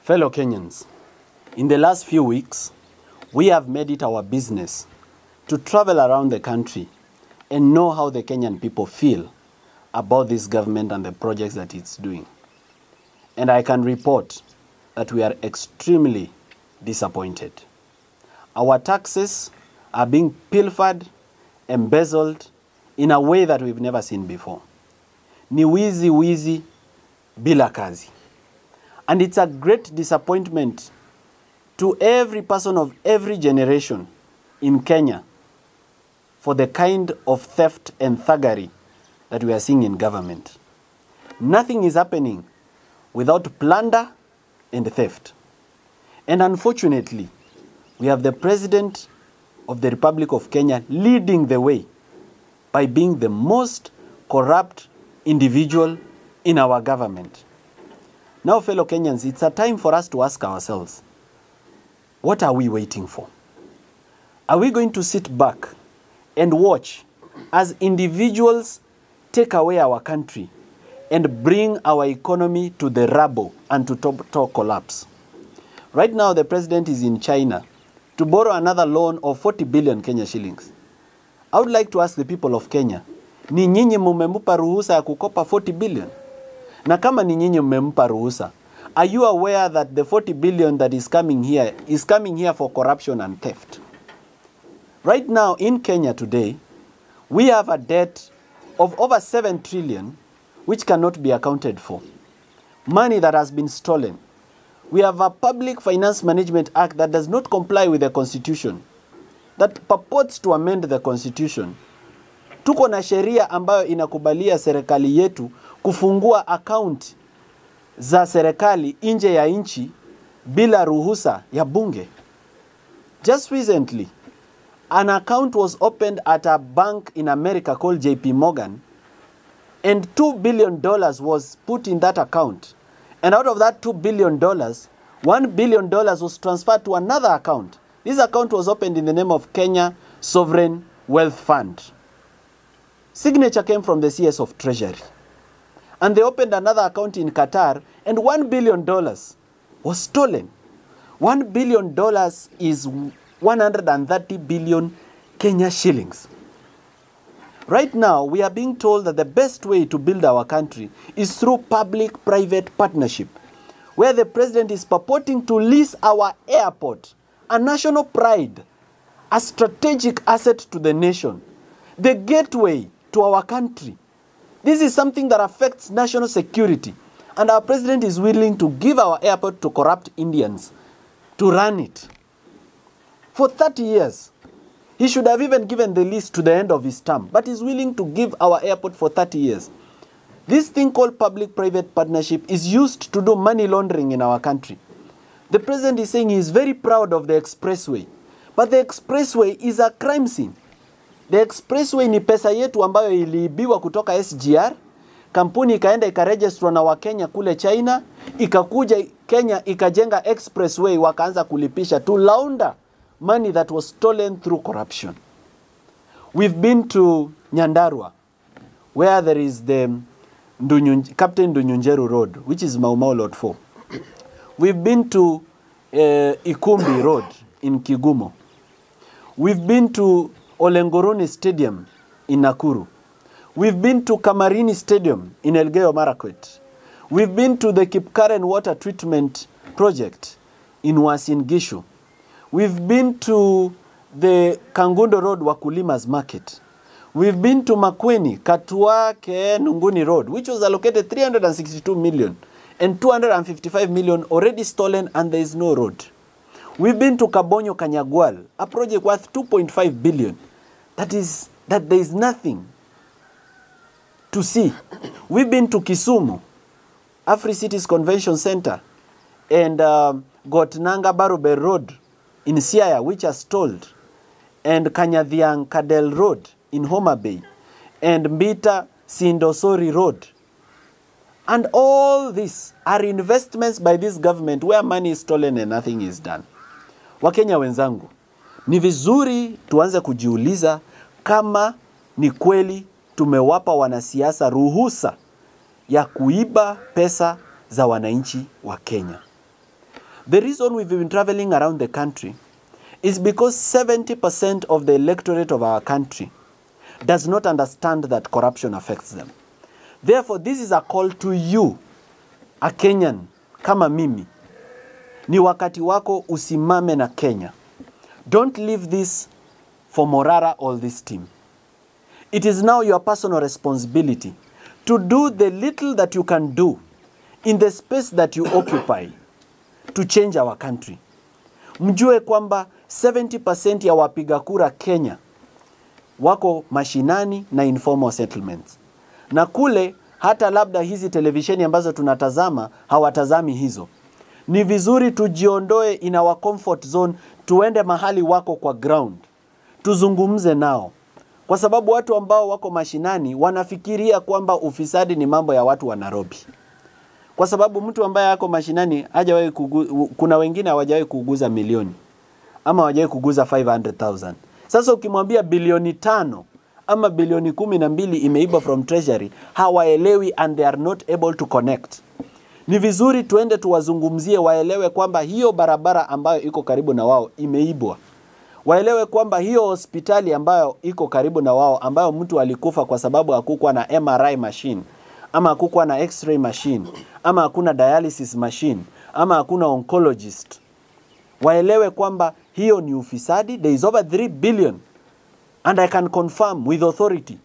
Fellow Kenyans, in the last few weeks, we have made it our business to travel around the country and know how the Kenyan people feel about this government and the projects that it's doing. And I can report that we are extremely disappointed. Our taxes are being pilfered, embezzled in a way that we've never seen before. Ni wizi bila kazi. And it's a great disappointment to every person of every generation in Kenya for the kind of theft and thuggery that we are seeing in government. Nothing is happening without plunder and theft. And unfortunately, we have the President of the Republic of Kenya leading the way by being the most corrupt individual in our government. Now, fellow Kenyans, it's a time for us to ask ourselves, what are we waiting for? Are we going to sit back and watch as individuals take away our country and bring our economy to the rubble and to total collapse? Right now, the president is in China to borrow another loan of 40 billion Kenya shillings. I would like to ask the people of Kenya, ni nyinyi mumempa ruhusa ya kukopa 40 billion? Na kama ni nyinyi mmempa ruhusa, are you aware that the 40 billion that is coming here for corruption and theft? Right now in Kenya today, we have a debt of over 7 trillion which cannot be accounted for. Money that has been stolen. We have a Public Finance Management Act that does not comply with the Constitution, that purports to amend the Constitution. Tuko na sheria ambayo inakubalia serikali yetu kufungua account za serikali nje ya nchi bila ruhusa ya bunge. Just recently, an account was opened at a bank in America called JP Morgan, and $2 billion was put in that account. And out of that $2 billion, $1 billion was transferred to another account. This account was opened in the name of Kenya Sovereign Wealth Fund. Signature came from the CS of Treasury. And they opened another account in Qatar, and $1 billion was stolen. $1 billion is 130 billion Kenya shillings. Right now, we are being told that the best way to build our country is through public-private partnership, where the president is purporting to lease our airport, a national pride, a strategic asset to the nation, the gateway to our country. This is something that affects national security, and our president is willing to give our airport to corrupt Indians to run it. For 30 years, he should have even given the lease to the end of his term, but he's willing to give our airport for 30 years. This thing called public-private partnership is used to do money laundering in our country. The president is saying he is very proud of the expressway, but the expressway is a crime scene. The expressway ni pesa yetu ambayo iliibiwa kutoka SGR, kampuni ikaenda ikaregistrwa na Wakenya kule China, ikakuja Kenya ikajenga expressway wakaanza kulipisha to launder money that was stolen through corruption. We've been to Nyandarua, where there is the Captain Ndunyunjeru Road, which is Mau Mau Lot 4. We've been to Ikumbi Road in Kigumo. We've been to Olengoroni Stadium in Nakuru. We've been to Kamarini Stadium in Elgeyo Marakwet. We've been to the Kipkaren Water Treatment Project in Uasin Gishu. We've been to the Kangundo Road Wakulima's Market. We've been to Makweni, Katua Ke Nunguni Road, which was allocated 362 million and 255 million already stolen, and there is no road. We've been to Kabonyo Kanyagwal, a project worth 2.5 billion. That there is nothing to see. We've been to Kisumu, Afri Cities Convention Center, and got Nanga Barube Road in Siaya, which are stalled, and Kanyadhiang Kadel Road in Homa Bay, and Mbita Sindosori Road. And all these are investments by this government where money is stolen and nothing is done. Wakenya wenzangu, ni vizuri tuanze kujiuliza kama ni kweli tumewapa wanasiasa ruhusa ya kuiba pesa za wananchi wa Kenya. The reason we've been traveling around the country is because 70% of the electorate of our country does not understand that corruption affects them. Therefore, this is a call to you, a Kenyan, kama mimi. Ni wakati wako usimame na Kenya. Don't leave this for Morara or this team. It is now your personal responsibility to do the little that you can do in the space that you occupy to change our country. Mjue kwamba 70% ya wapiga kura Kenya wako mashinani na informal settlements. Na kule hata labda hizi televisheni ambazo tunatazama hawatazami hizo. Ni vizuri tujiondoe in our comfort zone, tuende mahali wako kwa ground. Tuzungumze nao. Kwa sababu watu ambao wako mashinani wanafikiria kwamba ufisadi ni mambo ya watu wa Nairobi. Kwa sababu mtu ambaye yako mashinani hajawahi kuna wengine hawajawahi kuguza milioni ama hawajawahi kuguza 500,000. Sasa ukimwambia bilioni 5 ama bilioni 12 imeiba from treasury, hawaelewi and they are not able to connect. Ni vizuri tuende tuwazungumzie waelewe kwamba hiyo barabara ambayo iko karibu na wao imeibwa. Waelewe kwamba hiyo hospitali ambayo iko karibu na wao ambayo mtu alikufa kwa sababu hakukuwa na MRI machine ama hakukuwa na X-ray machine ama hakuna dialysis machine ama hakuna oncologist. Waelewe kwamba hiyo ni ufisadi. There is over 3 billion and I can confirm with authority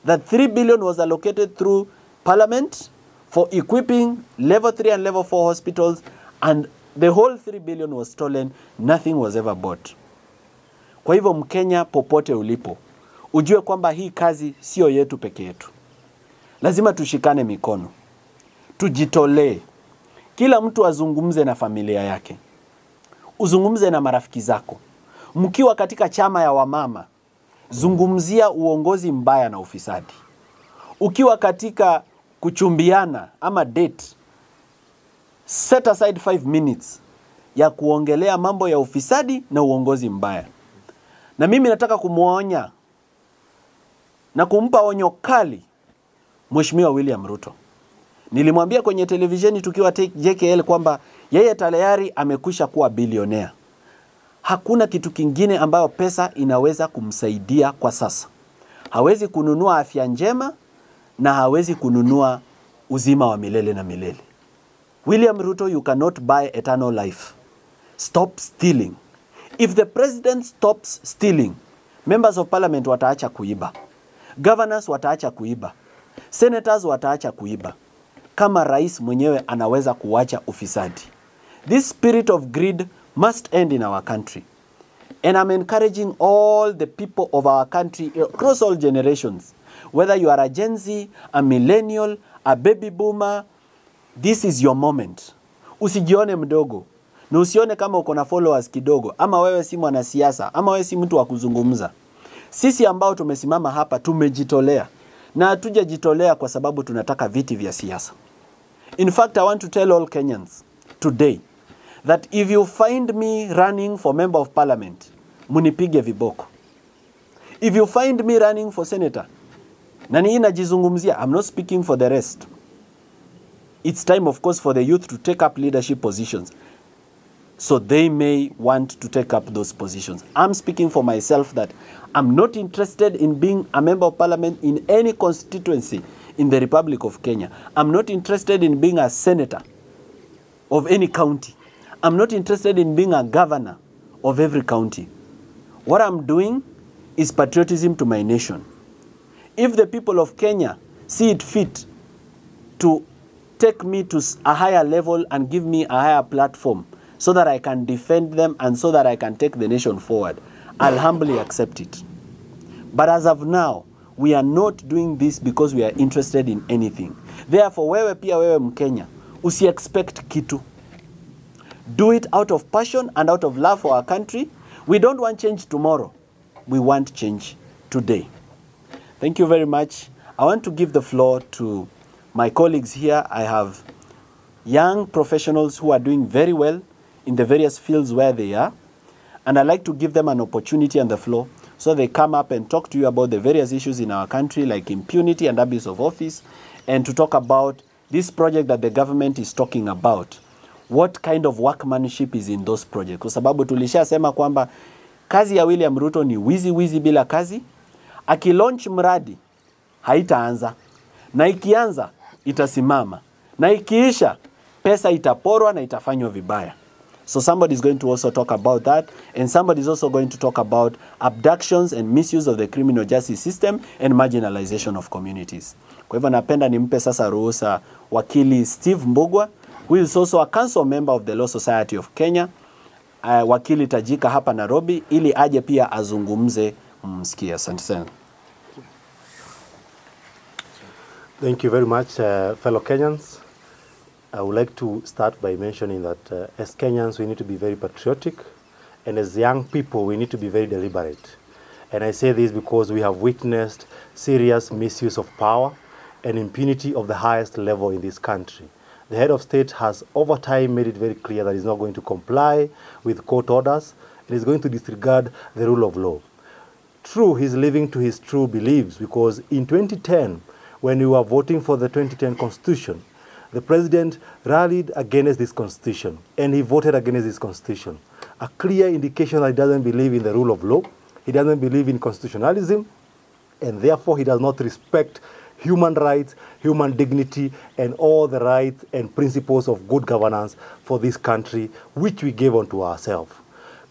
that 3 billion was allocated through parliament for equipping level 3 and level 4 hospitals, and the whole 3 billion was stolen. Nothing was ever bought. Kwa hivyo Mkenya popote ulipo, ujue kwamba hii kazi sio yetu peke yetu. Lazima tushikane mikono. Tujitolee. Kila mtu azungumze na familia yake. Uzungumze na marafiki zako. Mkiwa katika chama ya wamama, zungumzia uongozi mbaya na ufisadi. Ukiwa katika kuchumbiana ama date, set aside 5 minutes ya kuongelea mambo ya ufisadi na uongozi mbaya. Na mimi nataka kumuonya na kumpa onyo kali Mheshimiwa William Ruto. Nilimwambia kwenye televisheni tukiwa JKL kwamba yeye tayari amekwisha kuwa bilionea. Hakuna kitu kingine ambayo pesa inaweza kumsaidia kwa sasa. Hawezi kununua afya njema na hawezi kununua uzima wa milele na milele. William Ruto, you cannot buy eternal life. Stop stealing. If the president stops stealing, members of parliament wataacha kuiba. Governors wataacha kuiba. Senators wataacha kuiba. Kama rais mwenyewe anaweza kuacha ufisadi. This spirit of greed must end in our country. And I'm encouraging all the people of our country across all generations, whether you are a Gen Z, a millennial, a baby boomer, this is your moment. Usijione mdogo. Na usione kama uko na followers kidogo, ama wewe si mwanasiasa, ama wewe si mtu wa kuzungumza. Sisi ambao tumesimama hapa tumejitolea. Na hatujajitolea kwa sababu tunataka viti vya siasa. In fact, I want to tell all Kenyans today that if you find me running for member of parliament, munipige viboko. If you find me running for senator, na ni najizungumzia, I'm not speaking for the rest. It's time, of course, for the youth to take up leadership positions, so they may want to take up those positions. I'm speaking for myself that I'm not interested in being a member of parliament in any constituency in the Republic of Kenya. I'm not interested in being a senator of any county. I'm not interested in being a governor of every county. What I'm doing is patriotism to my nation. If the people of Kenya see it fit to take me to a higher level and give me a higher platform so that I can defend them and so that I can take the nation forward, I'll humbly accept it. But as of now, we are not doing this because we are interested in anything. Therefore, wewe pia wewe Mkenya, usi-expect kitu. Do it out of passion and out of love for our country. We don't want change tomorrow. We want change today. Thank you very much. I want to give the floor to my colleagues here. I have young professionals who are doing very well in the various fields where they are. And I'd like to give them an opportunity on the floor so they come up and talk to you about the various issues in our country like impunity and abuse of office, and to talk about this project that the government is talking about, what kind of workmanship is in those projects. Kwa sababu tulishasema kwamba kazi ya William Ruto ni wizi bila kazi. Akilaunch mradi haitaanza, na ikianza itasimama, na ikiisha pesa itaporwa na itafanywa vibaya. So somebody is going to also talk about that, and somebody is also going to talk about abductions and misuse of the criminal justice system and marginalization of communities. Kwa hivyo napenda nimpe sasa ruhusa wakili Steve Mbugwa, who is also a council member of the Law Society of Kenya, wakili tajika hapa Nairobi, ili aje pia azungumze msikia. Asante sana. Thank you very much, fellow Kenyans. I would like to start by mentioning that as Kenyans, we need to be very patriotic, and as young people, we need to be very deliberate. And I say this because we have witnessed serious misuse of power and impunity of the highest level in this country. The head of state has over time made it very clear that he's not going to comply with court orders and is going to disregard the rule of law. True, he's living to his true beliefs, because in 2010, when we were voting for the 2010 Constitution, the president rallied against this Constitution, and he voted against this Constitution. A clear indication that he doesn't believe in the rule of law, he doesn't believe in constitutionalism, and therefore he does not respect human rights, human dignity, and all the rights and principles of good governance for this country, which we gave unto ourselves.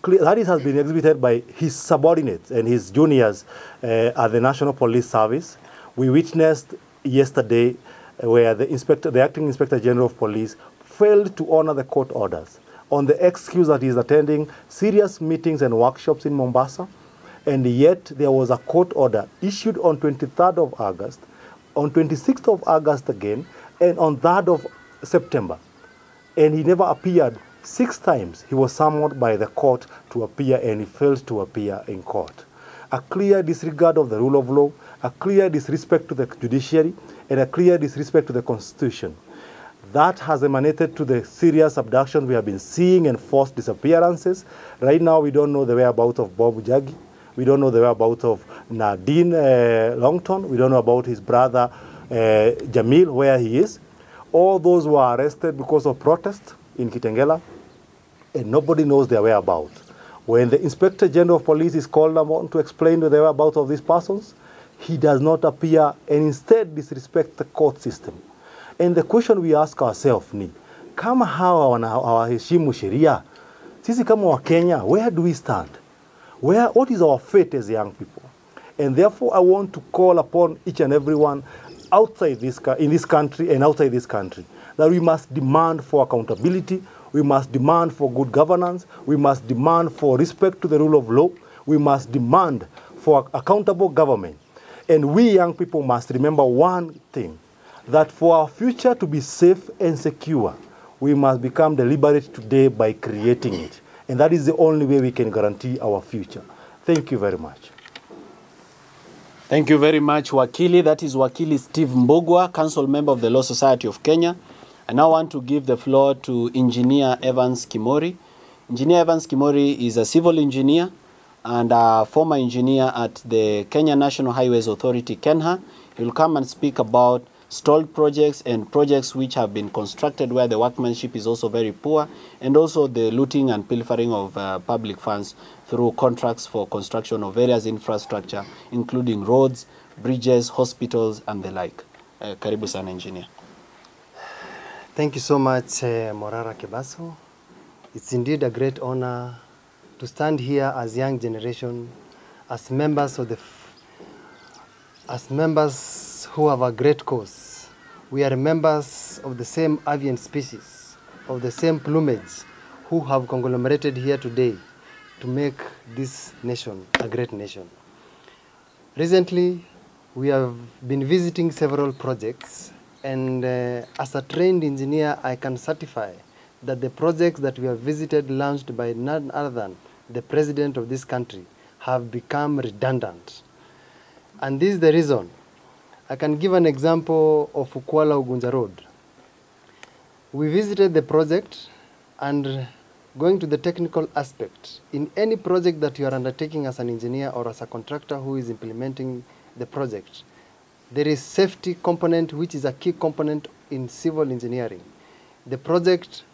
That has been exhibited by his subordinates and his juniors at the National Police Service. We witnessed yesterday where the acting Inspector General of Police failed to honor the court orders on the excuse that he is attending serious meetings and workshops in Mombasa, and yet there was a court order issued on 23rd of August, on 26th of August again, and on 3rd of September. And he never appeared. 6 times he was summoned by the court to appear, and he failed to appear in court. A clear disregard of the rule of law, a clear disrespect to the judiciary, and a clear disrespect to the Constitution. That has emanated to the serious abductions we have been seeing and forced disappearances. Right now, we don't know the whereabouts of Bob Jagi. We don't know the whereabouts of Nadine Longton. We don't know about his brother Jamil, where he is. All those were arrested because of protest in Kitengela, and nobody knows their whereabouts. When the Inspector General of Police is called upon to explain the whereabouts of these persons, he does not appear, and instead disrespect the court system. And the question we ask ourselves ni, kama hawa hawaheshimu sheria, sisi kama wa Kenya, where do we stand? What is our fate as young people? And therefore, I want to call upon each and everyone outside in this country and outside this country, that we must demand for accountability, we must demand for good governance, we must demand for respect to the rule of law, we must demand for accountable government. And we young people must remember one thing, that for our future to be safe and secure, we must become deliberate today by creating it. And that is the only way we can guarantee our future. Thank you very much. Thank you very much, Wakili. That is Wakili Steve Mbugwa, Council Member of the Law Society of Kenya. I now want to give the floor to Engineer Evans Kimori. Engineer Evans Kimori is a civil engineer and a former engineer at the Kenya National Highways Authority, KENHA. He will come and speak about stalled projects and projects which have been constructed where the workmanship is also very poor, and also the looting and pilfering of public funds through contracts for construction of various infrastructure, including roads, bridges, hospitals, and the like. Karibu sana, engineer. Thank you so much, Morara Kebaso. It's indeed a great honor to stand here as young generation, as members of as members who have a great cause. We are members of the same avian species, of the same plumage, who have conglomerated here today to make this nation a great nation. Recently, we have been visiting several projects, and as a trained engineer, I can certify that the projects that we have visited, launched by none other than the president of this country, have become redundant. And this is the reason. I can give an example of Ukwala Ugunja Road. We visited the project, and going to the technical aspect, in any project that you are undertaking as an engineer or as a contractor who is implementing the project, there is safety component, which is a key component in civil engineering. The project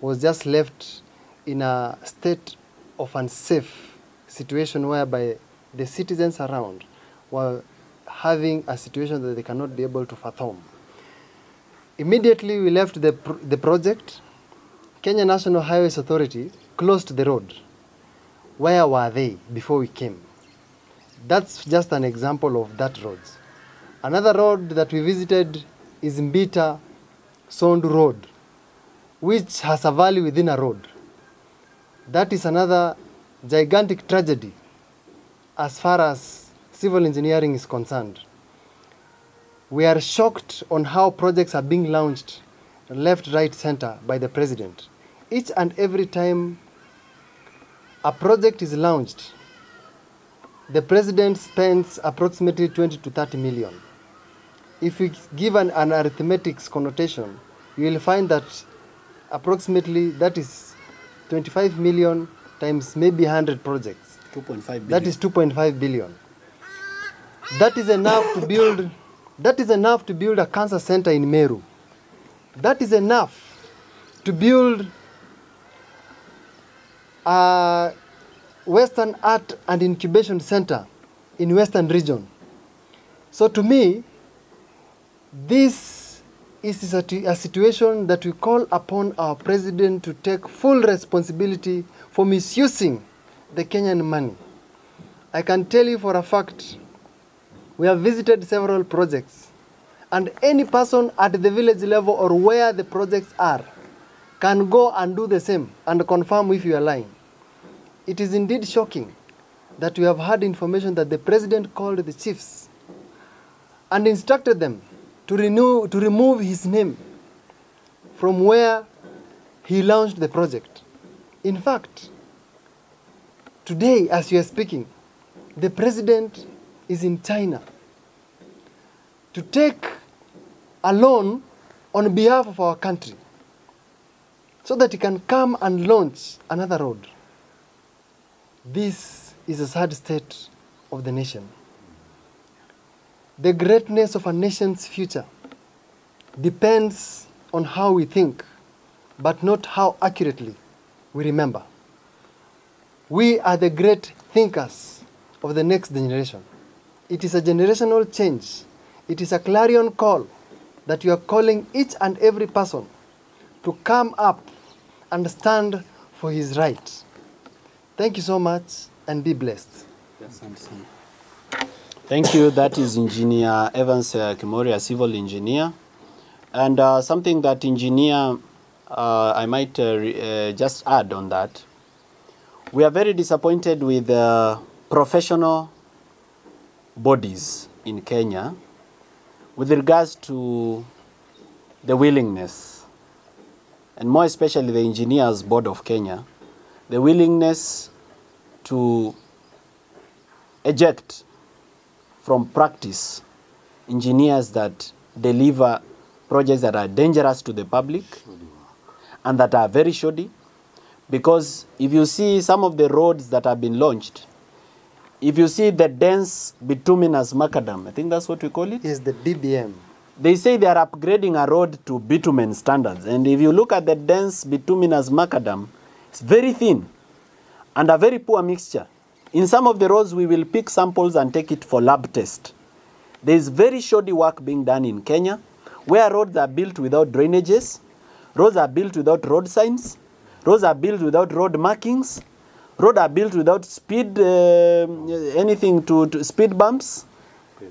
was just left in a state of unsafe situation whereby the citizens around were having a situation that they cannot be able to fathom. Immediately we left the project, Kenya National Highways Authority closed the road. Where were they before we came? That's just an example of that road. Another road that we visited is Mbita Sondu Road, which has a valley within a road. That is another gigantic tragedy as far as civil engineering is concerned. We are shocked on how projects are being launched left, right, center by the president. Each and every time a project is launched, the president spends approximately 20 to 30 million. If we give an arithmetic connotation, you will find that approximately that is 25 million times maybe 100 projects. 2.5 billion. That is 2.5 billion. That is enough to build. That is enough to build a cancer center in Meru. That is enough to build a Western Art and Incubation Center in Western Region. So to me, this is a situation that we call upon our president to take full responsibility for misusing the Kenyan money. I can tell you for a fact, we have visited several projects, and any person at the village level or where the projects are can go and do the same and confirm if you are lying. It is indeed shocking that we have had information that the president called the chiefs and instructed them to remove his name from where he launched the project. In fact, today, as we are speaking, the president is in China to take a loan on behalf of our country so that he can come and launch another road. This is a sad state of the nation. The greatness of a nation's future depends on how we think, but not how accurately we remember. We are the great thinkers of the next generation. It is a generational change. It is a clarion call that you are calling each and every person to come up and stand for his right. Thank you so much and be blessed. Yes, thank you. That is Engineer Evans Kimori, a civil engineer. And something that engineer, I might just add on that. We are very disappointed with professional bodies in Kenya with regards to the willingness, and more especially the Engineers Board of Kenya, the willingness to eject from practice engineers that deliver projects that are dangerous to the public and that are very shoddy. Because if you see some of the roads that have been launched, if you see the dense bituminous macadam, I think that's what we call it? Yes, the DBM. They say they are upgrading a road to bitumen standards. And if you look at the dense bituminous macadam, it's very thin and a very poor mixture. In some of the roads, we will pick samples and take it for lab test. There is very shoddy work being done in Kenya, where roads are built without drainages, roads are built without road signs, roads are built without road markings, roads are built without speed, anything to speed bumps.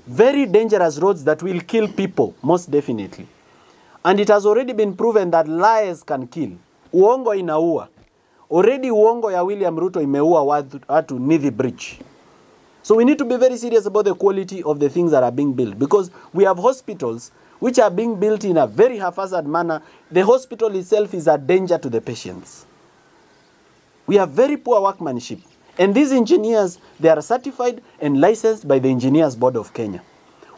Very dangerous roads that will kill people, most definitely. And it has already been proven that lies can kill. Uongo inaua. Already uongo ya William Ruto imeua watu Nithi Bridge. So we need to be very serious about the quality of the things that are being built, because we have hospitals which are being built in a very haphazard manner. The hospital itself is a danger to the patients. We have very poor workmanship. And these engineers, they are certified and licensed by the Engineers Board of Kenya.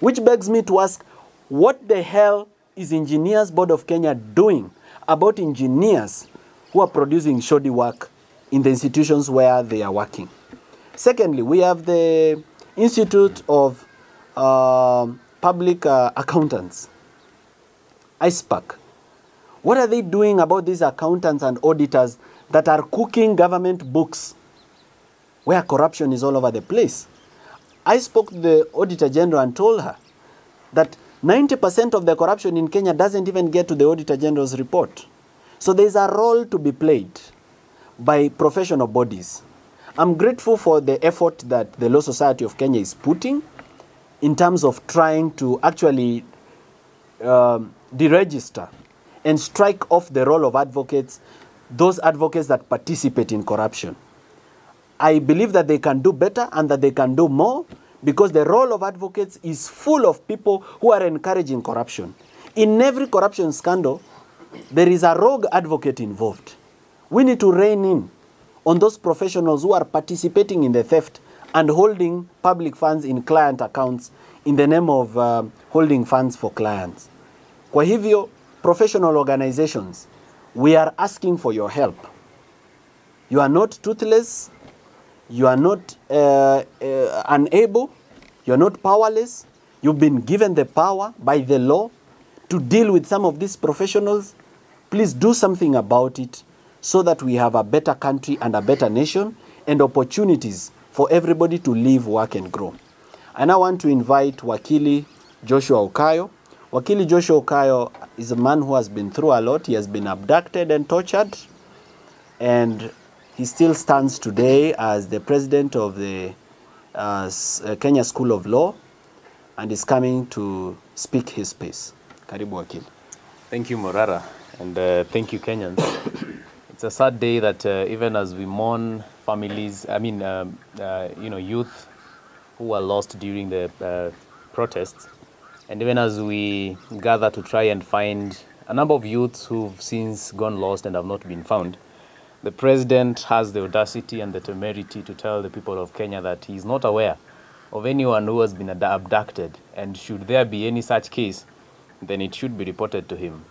Which begs me to ask, what the hell is Engineers Board of Kenya doing about engineers who are producing shoddy work in the institutions where they are working? Secondly, we have the Institute of Public Accountants, ISPAC, What are they doing about these accountants and auditors that are cooking government books where corruption is all over the place? I spoke to the Auditor General and told her that 90% of the corruption in Kenya doesn't even get to the Auditor General's report. So there's a role to be played by professional bodies. I'm grateful for the effort that the Law Society of Kenya is putting in terms of trying to actually deregister and strike off the role of advocates, those advocates that participate in corruption. I believe that they can do better and that they can do more, because the role of advocates is full of people who are encouraging corruption. In every corruption scandal, there is a rogue advocate involved. We need to rein in on those professionals who are participating in the theft and holding public funds in client accounts in the name of holding funds for clients. Kwa hivyo, professional organizations, we are asking for your help. You are not toothless, you are not unable, you are not powerless. You've been given the power by the law to deal with some of these professionals. Please do something about it so that we have a better country and a better nation and opportunities for everybody to live, work and grow. I now want to invite Wakili Joshua Okayo. Wakili Joshua Okayo is a man who has been through a lot. He has been abducted and tortured, and he still stands today as the president of the Kenya School of Law and is coming to speak his piece. Karibu Wakili. Thank you, Morara, and thank you, Kenyans. It's a sad day that even as we mourn families, youth who were lost during the protests, and even as we gather to try and find a number of youths who've since gone lost and have not been found, the president has the audacity and the temerity to tell the people of Kenya that he is not aware of anyone who has been abducted, and should there be any such case, then it should be reported to him.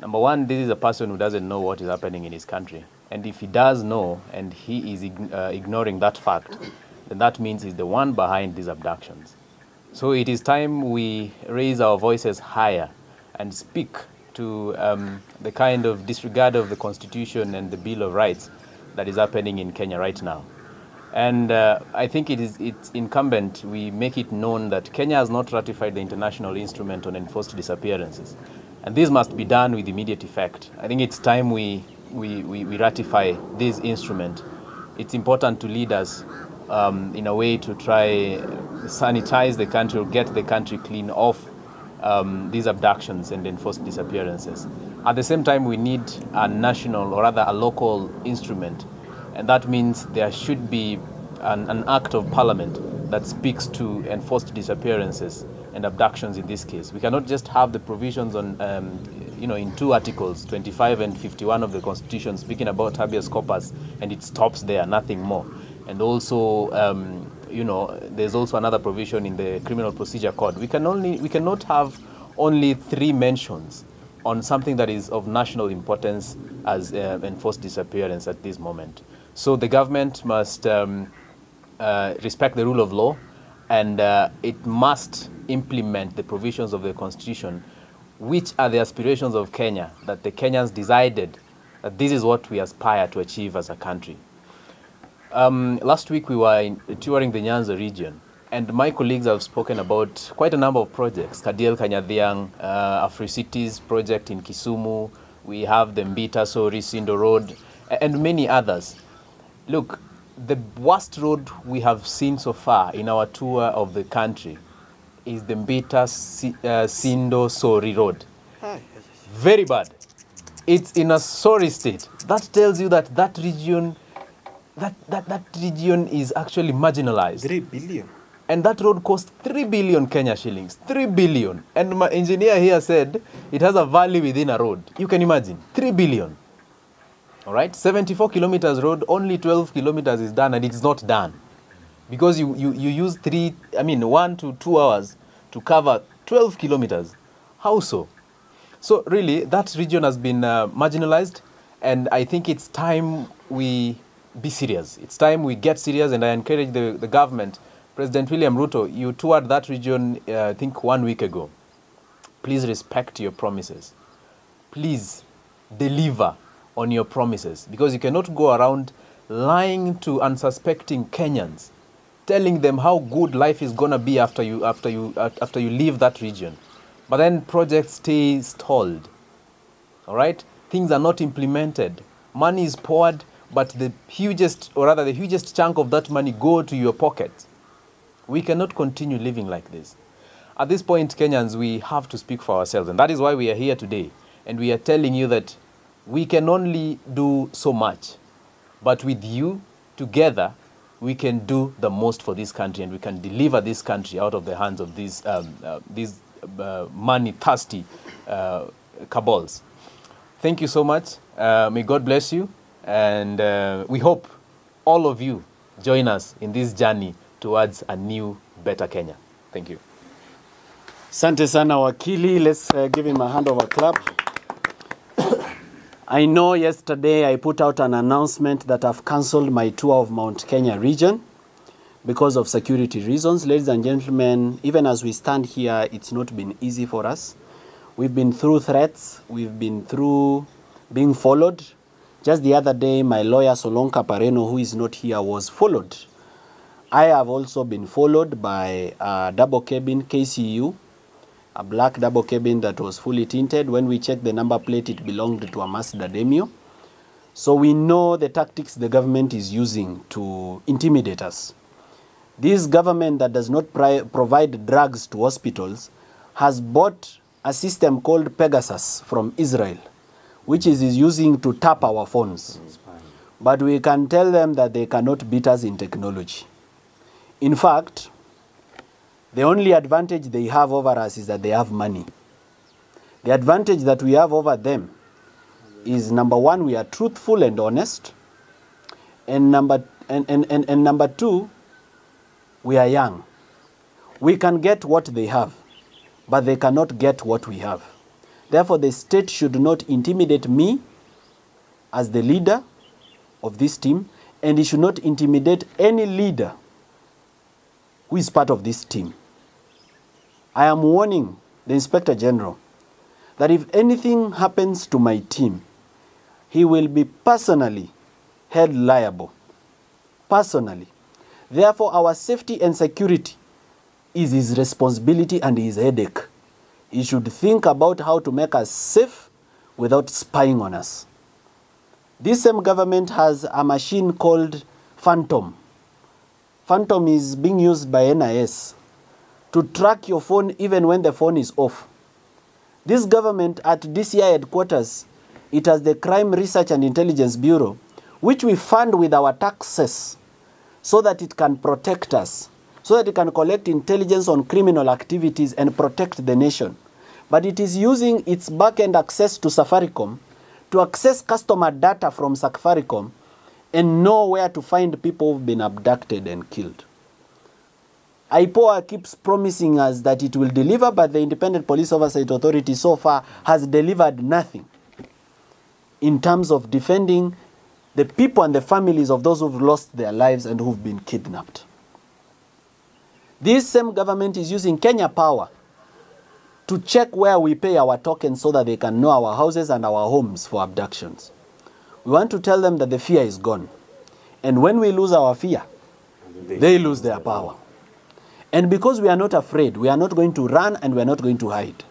Number one, this is a person who doesn't know what is happening in his country. And if he does know and he is ignoring that fact, then that means he's the one behind these abductions. So it is time we raise our voices higher and speak to the kind of disregard of the Constitution and the Bill of Rights that is happening in Kenya right now. And I think it's incumbent we make it known that Kenya has not ratified the international instrument on enforced disappearances. And this must be done with immediate effect. I think it's time we ratify this instrument. It's important to lead us in a way to try sanitize the country or get the country clean of these abductions and enforced disappearances. At the same time, we need a national or rather a local instrument. And that means there should be an act of parliament that speaks to enforced disappearances and abductions in this case. We cannot just have the provisions on, in two articles, 25 and 51 of the Constitution, speaking about habeas corpus, and it stops there, nothing more. And also, there's also another provision in the Criminal Procedure Code. We cannot have only 3 mentions on something that is of national importance as enforced disappearance at this moment. So the government must respect the rule of law, and it must implement the provisions of the Constitution, which are the aspirations of Kenya, that the Kenyans decided that this is what we aspire to achieve as a country. Last week we were touring the Nyanza region, and my colleagues have spoken about quite a number of projects. Kadiel Kanyadhiang, Afri-Cities project in Kisumu, we have the Mbita Sori Sindo Road, and many others. Look, the worst road we have seen so far in our tour of the country is the Mbita Sindo Sori Road. Very bad. It's in a sorry state. That tells you that that region is actually marginalized. 3 billion. And that road cost 3 billion Kenya shillings. 3 billion. And my engineer here said it has a valley within a road. You can imagine. 3 billion. All right? 74 kilometers road, only 12 kilometers is done, and it's not done. Because you use 1 to 2 hours to cover 12 kilometers. How so? So really, that region has been marginalized, and I think it's time we be serious. It's time we get serious, and I encourage the government. President William Ruto, you toured that region, I think 1 week ago. Please respect your promises. please deliver on your promises, because you cannot go around lying to unsuspecting Kenyans, telling them how good life is gonna be after you leave that region, but then projects stay stalled. All right, things are not implemented. Money is poured, but the hugest chunk of that money go to your pocket. We cannot continue living like this. At this point, Kenyans, we have to speak for ourselves, and that is why we are here today. And we are telling you that we can only do so much, but with you, together, we can do the most for this country, and we can deliver this country out of the hands of these money-thirsty cabals. Thank you so much. May God bless you, and we hope all of you join us in this journey towards a new, better Kenya. Thank you. Asante sana wakili. Let's give him a hand of a clap. I know yesterday I put out an announcement that I've cancelled my tour of Mount Kenya region because of security reasons. Ladies and gentlemen, even as we stand here, it's not been easy for us. We've been through threats. We've been through being followed. Just the other day, my lawyer Solonka Pareno, who is not here, was followed. I have also been followed by a double cabin KCU, a black double cabin that was fully tinted. When we checked the number plate, it belonged to a Mazda Demio. So we know the tactics the government is using to intimidate us. This government that does not provide drugs to hospitals has bought a system called Pegasus from Israel, which is using to tap our phones. But we can tell them that they cannot beat us in technology. In fact, the only advantage they have over us is that they have money. The advantage that we have over them is, number one, we are truthful and honest. And number two, we are young. We can get what they have, but they cannot get what we have. Therefore, the state should not intimidate me as the leader of this team, and it should not intimidate any leader who is part of this team. I am warning the Inspector General that if anything happens to my team, he will be personally held liable. Personally. Therefore, our safety and security is his responsibility and his headache. He should think about how to make us safe without spying on us. This same government has a machine called Phantom. Phantom is being used by NIS to track your phone even when the phone is off. This government at DCI headquarters, it has the Crime Research and Intelligence Bureau, which we fund with our taxes so that it can protect us, so that it can collect intelligence on criminal activities and protect the nation. But it is using its back-end access to Safaricom to access customer data from Safaricom and know where to find people who've been abducted and killed. IPOA keeps promising us that it will deliver, but the Independent Police Oversight Authority so far has delivered nothing in terms of defending the people and the families of those who've lost their lives and who've been kidnapped. This same government is using Kenya Power to check where we pay our tokens so that they can know our houses and our homes for abductions. We want to tell them that the fear is gone. And when we lose our fear, they lose their power. And because we are not afraid, we are not going to run and we are not going to hide.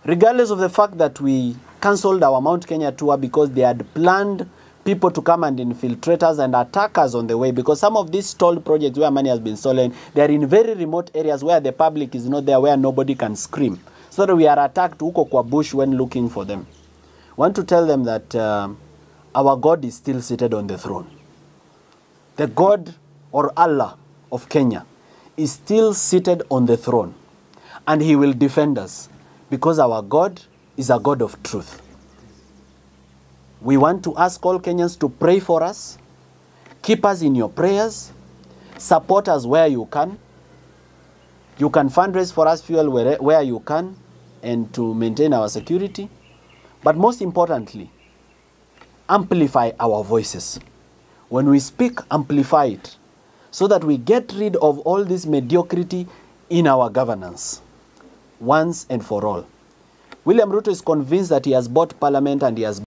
Regardless of the fact that we cancelled our Mount Kenya tour because they had planned people to come and infiltrate us and attack us on the way, because some of these stalled projects where money has been stolen, they are in very remote areas where the public is not there, where nobody can scream. So that we are attacked huko kwa bush when looking for them. I want to tell them that our God is still seated on the throne. The God or Allah of Kenya is still seated on the throne, and he will defend us because our God is a God of truth. We want to ask all Kenyans to pray for us, keep us in your prayers, support us where you can. You can fundraise for us fuel where you can and to maintain our security. But most importantly, amplify our voices. When we speak, amplify it so that we get rid of all this mediocrity in our governance once and for all. William Ruto is convinced that he has bought parliament and he has